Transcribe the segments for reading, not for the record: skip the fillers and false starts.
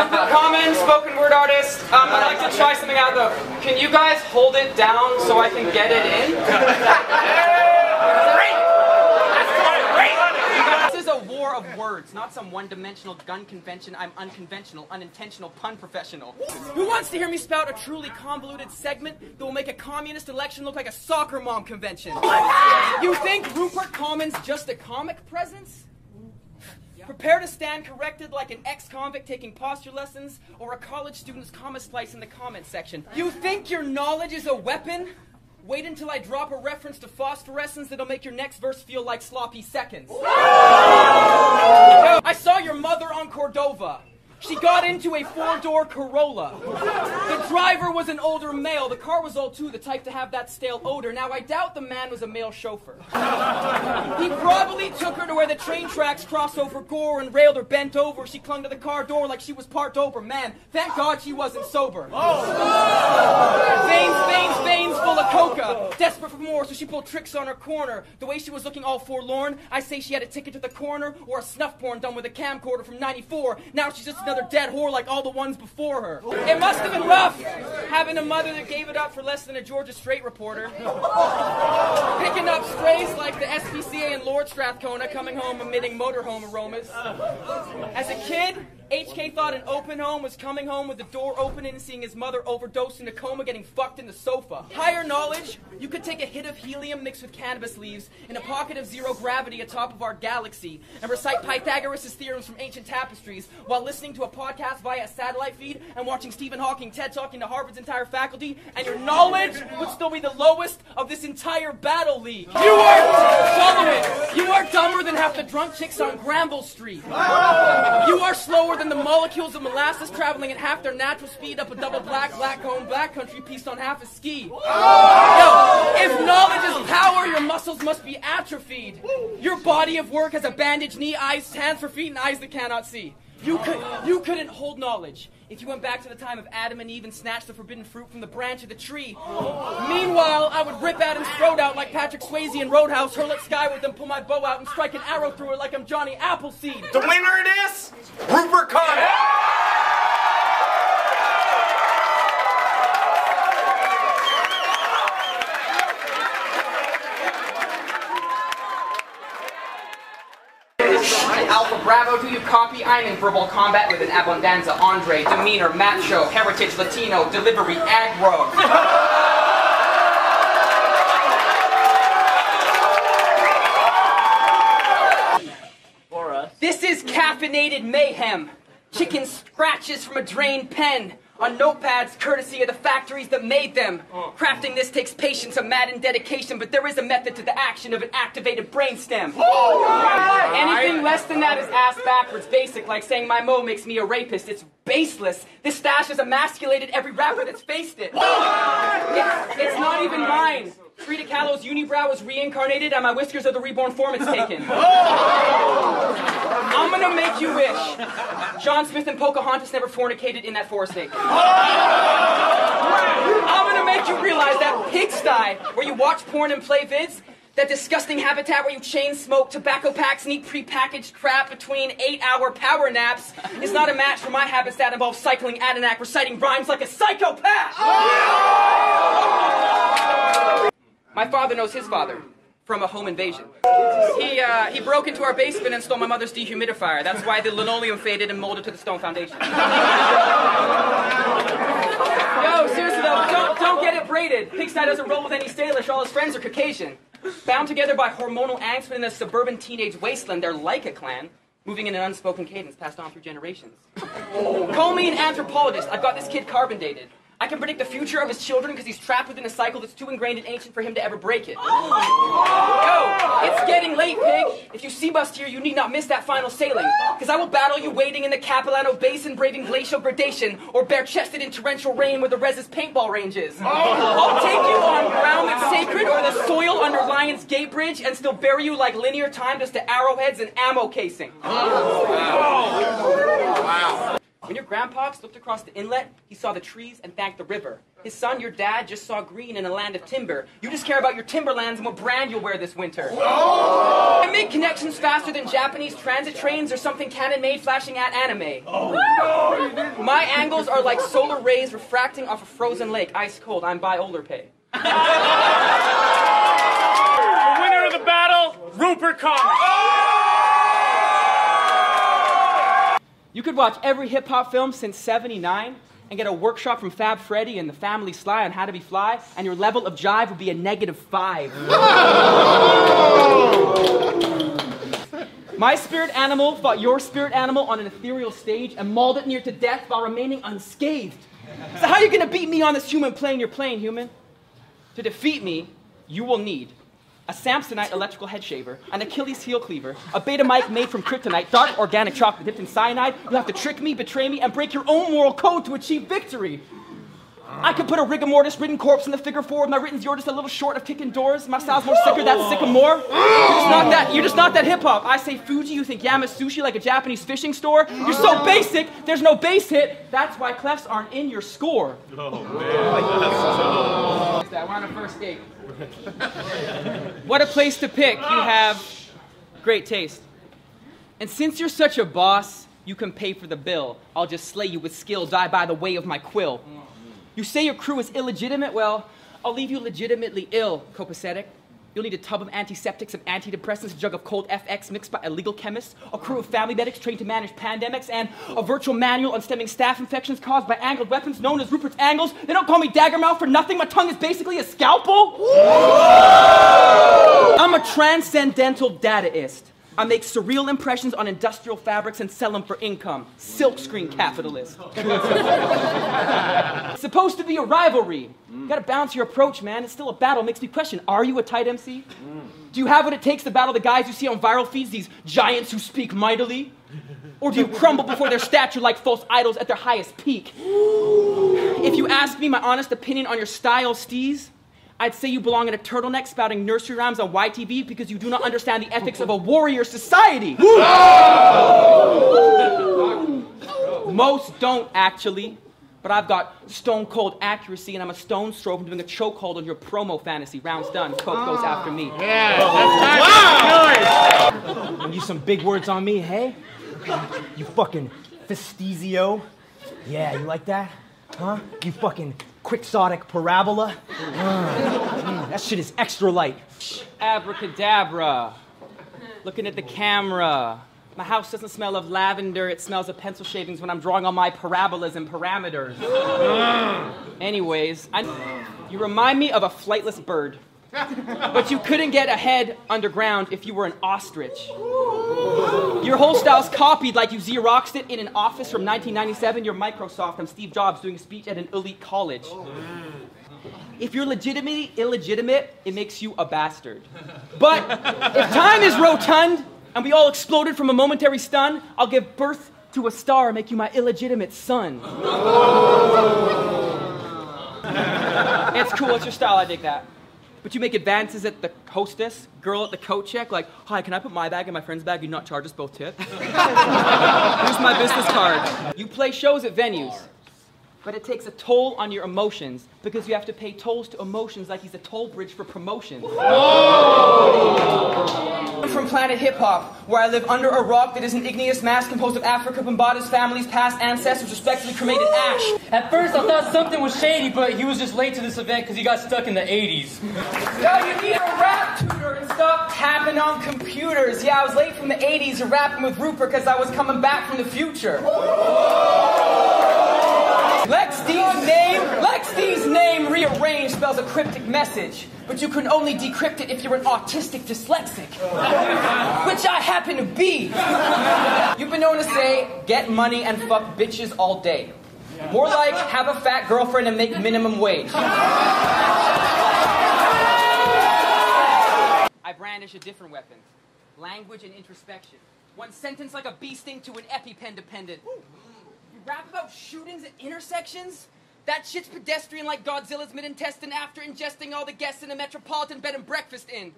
Ruppert Common, spoken word artist. I'd like to try something out though. Can you guys hold it down so I can get it in? This is a war of words, not some one-dimensional gun convention. I'm unconventional, unintentional pun professional. Who wants to hear me spout a truly convoluted segment that will make a communist election look like a soccer mom convention? You think Ruppert Common's just a comic presence? Prepare to stand corrected like an ex-convict taking posture lessons or a college student's comma splice in the comment section. You think your knowledge is a weapon? Wait until I drop a reference to phosphorescence that'll make your next verse feel like sloppy seconds. I saw your mother on Cordova. She got into a four-door Corolla. The driver was an older male. The car was old too, the type to have that stale odor. Now, I doubt the man was a male chauffeur. He probably took her to where the train tracks cross over gore and railed her bent over. She clung to the car door like she was parked over. Man, thank God she wasn't sober. Veins full of coca. Desperate for more, so she pulled tricks on her corner. The way she was looking all forlorn, I say she had a ticket to the corner or a snuff porn done with a camcorder from '94. Now she's just another dead whore like all the ones before her. It must have been rough having a mother that gave it up for less than a Georgia Strait reporter. Picking up strays like the SPCA in Lord Strathcona, coming home emitting motorhome aromas. As a kid, HK thought an open home was coming home with the door open and seeing his mother overdose in a coma getting fucked in the sofa. Higher knowledge, you could take a hit of helium mixed with cannabis leaves in a pocket of zero gravity atop of our galaxy and recite Pythagoras' theorems from ancient tapestries while listening to a podcast via a satellite feed and watching Stephen Hawking TED talking to Harvard's entire faculty, and your knowledge would still be the lowest of this entire battle league. You are dumber than half the drunk chicks on Granville Street. You are slower than the molecules of molasses traveling at half their natural speed up a double black cone black country pieced on half a ski. Yo, if knowledge is power, your muscles must be atrophied. Your body of work has a bandaged knee, eyes, hands for feet, and eyes that cannot see. You couldn't hold knowledge if you went back to the time of Adam and Eve and snatched the forbidden fruit from the branch of the tree. Meanwhile, I would rip Adam's throat out like Patrick Swayze in Roadhouse, hurl it skyward, then pull my bow out and strike an arrow through it like I'm Johnny Appleseed. The winner it is, Ruppert Common. Alpha Bravo, do you copy? I'm in verbal combat with an abundanza, Andre, demeanor, macho, heritage, Latino, delivery, aggro. This is caffeinated mayhem. Chicken scratches from a drained pen on notepads courtesy of the factories that made them. Crafting this takes patience, a Madden dedication, but there is a method to the action of an activated brainstem. Anything less than that is ass backwards basic, like saying my mo makes me a rapist. It's baseless. This stash has emasculated every rapper that's faced it. It's not even mine. Frida Kahlo's unibrow was reincarnated and my whiskers are the reborn form it's taken. I'm gonna make you wish John Smith and Pocahontas never fornicated in that forest lake. I'm gonna make you realize that pigsty where you watch porn and play vids, that disgusting habitat where you chain smoke tobacco packs and eat prepackaged crap between 8-hour power naps is not a match for my habits that involve cycling Adenac, reciting rhymes like a psychopath. My father knows his father from a home invasion. He broke into our basement and stole my mother's dehumidifier. That's why the linoleum faded and molded to the stone foundation. Yo, seriously though, don't get it braided. Pigsty doesn't roll with any Salish. All his friends are Caucasian. Bound together by hormonal angst in a suburban teenage wasteland, they're like a clan, moving in an unspoken cadence passed on through generations. Call me an anthropologist. I've got this kid carbon dated. I can predict the future of his children because he's trapped within a cycle that's too ingrained and ancient for him to ever break it. Yo, it's getting late, pig. If you see bust here, you need not miss that final sailing, because I will battle you wading in the Capilano Basin, braving glacial gradation, or bare-chested in torrential rain where the Rez's paintball range is. I'll take you on ground that's sacred or the soil under Lion's Gate Bridge and still bury you like linear time just to arrowheads and ammo casing. Wow. When your grandpox looked across the inlet, he saw the trees and thanked the river. His son, your dad, just saw green in a land of timber. You just care about your timberlands and what brand you'll wear this winter. I make connections faster than Japanese transit trains or something Canon-made flashing at anime. My angles are like solar rays refracting off a frozen lake. Ice cold. I'm by Olerpay. The winner of the battle, Ruppert Comics. You could watch every hip-hop film since '79 and get a workshop from Fab Freddy and the Family Sly on how to be fly, and your level of jive would be a -5. My spirit animal fought your spirit animal on an ethereal stage and mauled it near to death while remaining unscathed. So how are you going to beat me on this human plane you're playing, human? To defeat me, you will need a Samsonite electrical head shaver, an Achilles heel cleaver, a beta mic made from kryptonite, dark organic chocolate dipped in cyanide. You'll have to trick me, betray me, and break your own moral code to achieve victory. I could put a rigor mortis ridden corpse in the figure four. My written's you're just a little short of kicking doors. My style's more sicker, that's sycamore. You're just not that hip-hop. I say Fuji, you think Yama Sushi like a Japanese fishing store. You're so basic, there's no bass hit. That's why clefs aren't in your score. Oh, man. We're on a first date. What a place to pick. You have great taste. And since you're such a boss, you can pay for the bill. I'll just slay you with skill, die by the way of my quill. You say your crew is illegitimate? Well, I'll leave you legitimately ill, copacetic. You'll need a tub of antiseptics, of antidepressants, a jug of cold FX mixed by illegal chemists, a crew of family medics trained to manage pandemics, and a virtual manual on stemming staph infections caused by angled weapons known as Ruppert's angles. They don't call me Daggermouth for nothing. My tongue is basically a scalpel. I'm a transcendental dadaist. I make surreal impressions on industrial fabrics and sell them for income. Silkscreen capitalist. It's supposed to be a rivalry. You gotta balance your approach, man. It's still a battle. Makes me question, are you a tight MC? Do you have what it takes to battle the guys you see on viral feeds, these giants who speak mightily? Or do you crumble before their stature like false idols at their highest peak? If you ask me my honest opinion on your style, steez, I'd say you belong in a turtleneck spouting nursery rhymes on YTV because you do not understand the ethics of a warrior society. Most don't, actually. But I've got stone cold accuracy, and I'm a stone's throw from doing a chokehold on your promo fantasy. Round's done. Coke goes after me. Yeah, that's wow. Use some big words on me, hey? You fucking festizio. Yeah, you like that? Huh? You fucking quixotic parabola. That shit is extra light. Abracadabra. Looking at the camera. My house doesn't smell of lavender, it smells of pencil shavings when I'm drawing all my parabolas and parameters. Anyways, you remind me of a flightless bird. But you couldn't get ahead underground if you were an ostrich. Your whole style's copied like you Xeroxed it in an office from 1997. You're Microsoft. I'm Steve Jobs doing a speech at an elite college. If you're legitimately illegitimate, it makes you a bastard. But if time is rotund and we all exploded from a momentary stun, I'll give birth to a star and make you my illegitimate son. It's cool. It's your style. I dig that. But you make advances at the hostess, girl at the coat check, like, hi, can I put my bag in my friend's bag and not charge us both tip? Here's my business card. You play shows at venues, but it takes a toll on your emotions because you have to pay tolls to emotions like he's a toll bridge for promotion. I'm from planet hip-hop, where I live under a rock that is an igneous mass composed of Africa Bambaata's family's past ancestors respectively cremated ash. At first, I thought something was shady, but he was just late to this event because he got stuck in the 80s. Yo, you need a rap tutor and stop tapping on computers. Yeah, I was late from the 80s to rapping with Ruppert because I was coming back from the future. Lex D's name rearranged spells a cryptic message, but you can only decrypt it if you're an autistic dyslexic, which I happen to be. You've been known to say, get money and fuck bitches all day. More like, have a fat girlfriend and make minimum wage. I brandish a different weapon, language and introspection. One sentence like a bee sting to an EpiPen dependent. Rap about shootings at intersections? That shit's pedestrian like Godzilla's mid-intestine after ingesting all the guests in a metropolitan bed and breakfast inn.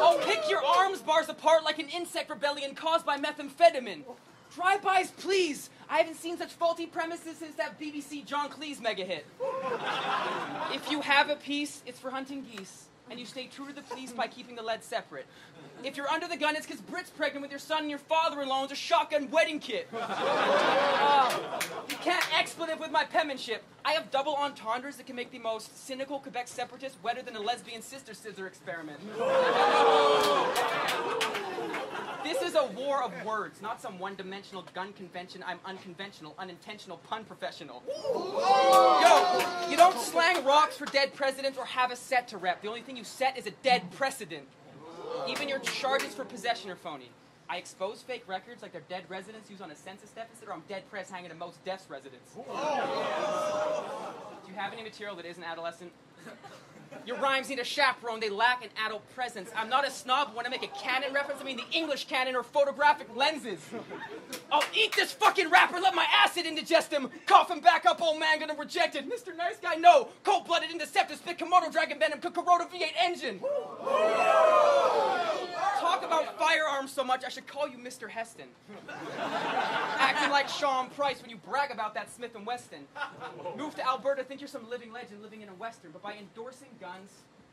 Oh, pick your arms bars apart like an insect rebellion caused by methamphetamine. Drive-bys, please. I haven't seen such faulty premises since that BBC John Cleese mega hit. If you have a piece, it's for hunting geese, and you stay true to the police by keeping the lead separate. If you're under the gun, it's because Brit's pregnant with your son and your father-in-law owns a shotgun wedding kit. You can't expletive with my penmanship. I have double entendres that can make the most cynical Quebec separatist wetter than a lesbian sister scissor experiment. This is a war of words, not some one-dimensional gun convention. I'm unconventional, unintentional pun professional. Yo, you don't slang rocks for dead presidents or have a set to rep. The only thing you set is a dead precedent. Even your charges for possession are phony. I expose fake records like they're dead residents used on a census deficit, or I'm dead press hanging to most deaths residents. Do you have any material that isn't adolescent? Your rhymes need a chaperone, they lack an adult presence. I'm not a snob when I make a canon reference, I mean the English canon or photographic lenses. I'll eat this fucking rapper, let my acid indigest him. Cough him back up, old man, gonna reject it. Mr. Nice Guy, no. Cold-blooded, interceptor, spit Komodo dragon venom, cook Kuroda V8 engine. Talk about firearms so much, I should call you Mr. Heston. Acting like Sean Price when you brag about that Smith & Wesson. Move to Alberta, think you're some living legend living in a Western, but by endorsing guns,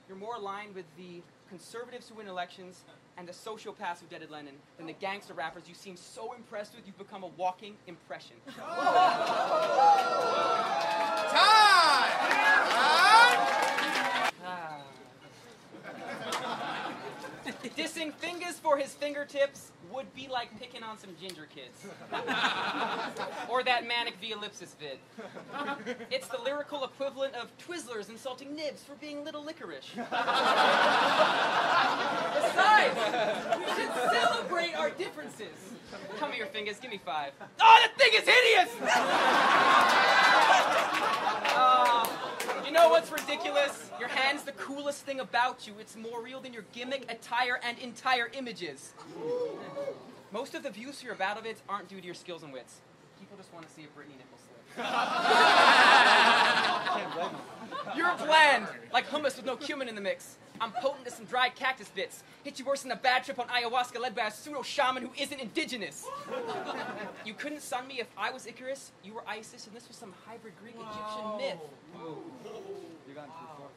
you're more aligned with the conservatives who win elections and the sociopaths who deaded Lenin than the gangster rappers you seem so impressed with you've become a walking impression. Dissing fingers for his fingertips would be like picking on some ginger kids. Or that manic V ellipsis vid. It's the lyrical equivalent of Twizzlers insulting Nibs for being little licorice. Besides, we should celebrate our differences. Come here, fingers, give me 5. Oh, that thing is hideous! You know what's ridiculous? Your hand's the coolest thing about you. It's more real than your gimmick, attire, and entire images. Most of the views for your battle vids aren't due to your skills and wits. People just want to see a Britney nipple slip. You're bland, like hummus with no cumin in the mix. I'm potent as some dried cactus bits. Hit you worse than a bad trip on ayahuasca led by a pseudo-shaman who isn't indigenous. You couldn't sun me if I was Icarus, you were Isis, and this was some hybrid Greek-Egyptian myth.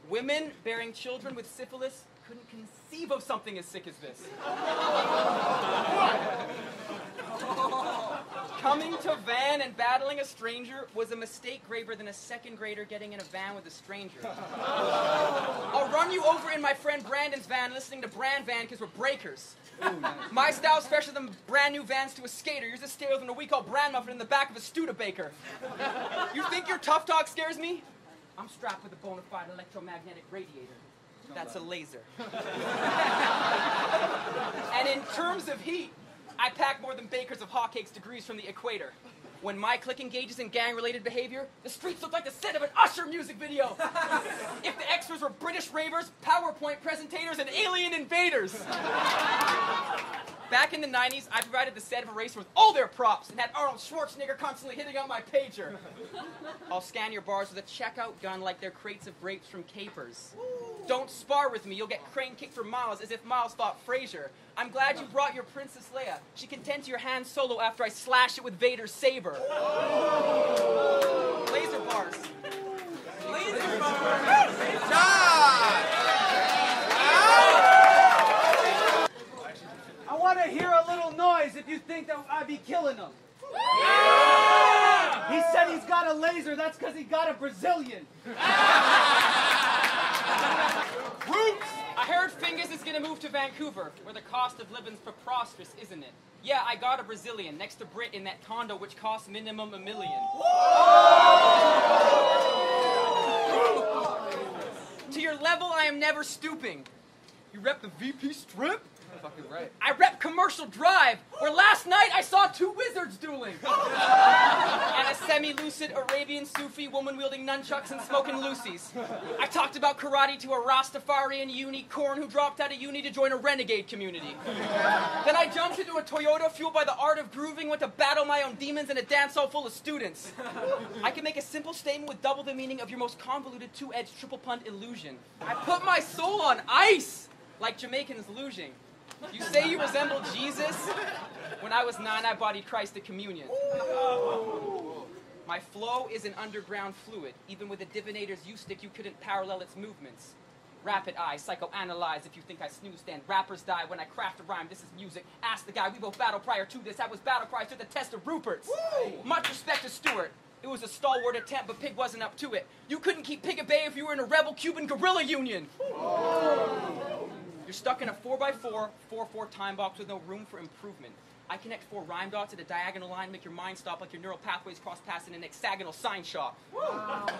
Women bearing children with syphilis couldn't conceive of something as sick as this. Coming to van and battling a stranger was a mistake graver than a second grader getting in a van with a stranger. I'll run you over in my friend Brandon's van listening to Brand Van because we're breakers. My style's fresher than brand new Vans to a skater. Yours is stale than a week old bran muffin in the back of a Studebaker. You think your tough talk scares me? I'm strapped with a bona fide electromagnetic radiator. That's a laser. And in terms of heat, I pack more than bakers of hotcakes degrees from the equator. When my clique engages in gang-related behavior, the streets look like the set of an Usher music video. If the extras were British ravers, PowerPoint presentators, and alien invaders. Back in the 90s, I provided the set of a racer with all their props and had Arnold Schwarzenegger constantly hitting on my pager. I'll scan your bars with a checkout gun like they're crates of grapes from Capers. Don't spar with me, you'll get crane kicked for Miles as if Miles fought Frasier. I'm glad you brought your Princess Leia. She can tend to your hand solo after I slash it with Vader's saber. Laser bars. Laser bars! I want to hear a little noise if you think that I'd be killing him. Yeah! He said he's got a laser, that's because he got a Brazilian. Roots! I heard Fingers is gonna move to Vancouver, where the cost of living's preposterous, isn't it? Yeah, I got a Brazilian, next to Brit in that condo which costs minimum $1 million. To your level, I am never stooping. You rep the VP strip? Fucking right. I rep Commercial Drive, where last night I saw 2 wizards dueling. And a semi-lucid Arabian Sufi woman wielding nunchucks and smoking Lucy's. I talked about karate to a Rastafarian unicorn who dropped out of uni to join a renegade community. Then I jumped into a Toyota fueled by the art of grooving, went to battle my own demons in a dance hall full of students. I can make a simple statement with double the meaning of your most convoluted 2-edged triple punt illusion. I put my soul on ice, like Jamaicans losing. You say you resemble Jesus? When I was 9, I bodied Christ at communion. My flow is an underground fluid. Even with a divinator's U-stick, you couldn't parallel its movements. Rapid eye, psychoanalyze if you think I snooze stand. Rappers die when I craft a rhyme, this is music. Ask the guy, we both battle prior to this. I was battle cries to the test of Ruppert's. Much respect to Stewart. It was a stalwart attempt, but Pig wasn't up to it. You couldn't keep Pig at bay if you were in a rebel Cuban guerrilla union. You're stuck in a 4x4, 4-4 time box with no room for improvement. I connect 4 rhyme dots at a diagonal line, make your mind stop like your neural pathways cross-pass in an hexagonal sign shock.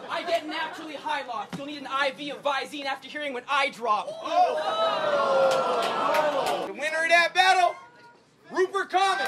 I get naturally high locked. You'll need an IV of Visine after hearing when I drop. The winner of that battle, Ruppert Common.